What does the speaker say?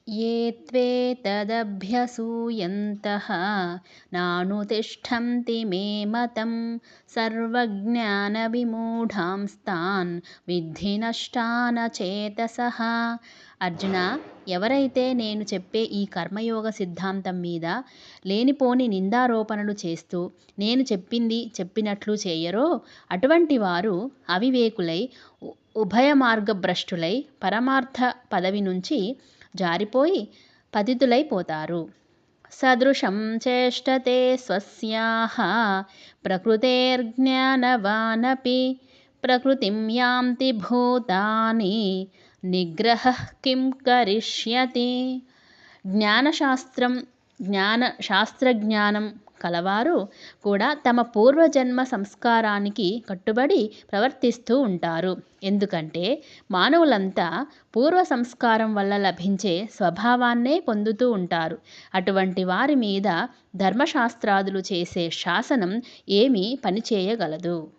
ये त्वेतदभ्यसूयन्तः नानुतिष्ठन्ति मे मतं సర్వజ్ఞానవిమూఢాంస్తాన్ విద్ధి నష్టానచేతసః. అర్జున, ఎవరైతే నేను చెప్పే ఈ కర్మయోగ సిద్ధాంతం మీద లేనిపోని నిందారోపణలు చేస్తూ నేను చెప్పింది చెప్పినట్లు చేయరో అటువంటి వారు అవివేకులై ఉభయ మార్గభ్రష్టులై పరమార్థ పదవి నుంచి జారిపోయి పతితులైపోతారు. సదృశం చేష్టతే స్వస్యాః ప్రకృతేర్జ్ఞానవానపి ప్రకృతిం యాంతి భూతాని నిగ్రహః కిం కరిష్యతి. శాస్త్రజ్ఞానం కలవారు కూడా తమ పూర్వజన్మ సంస్కారానికి కట్టుబడి ప్రవర్తిస్తూ ఉంటారు. ఎందుకంటే మానవులంతా పూర్వ సంస్కారం వల్ల లభించే స్వభావాన్నే పొందుతూ ఉంటారు. అటువంటి వారి మీద ధర్మశాస్త్రాదులు చేసే శాసనం ఏమీ పనిచేయగలదు.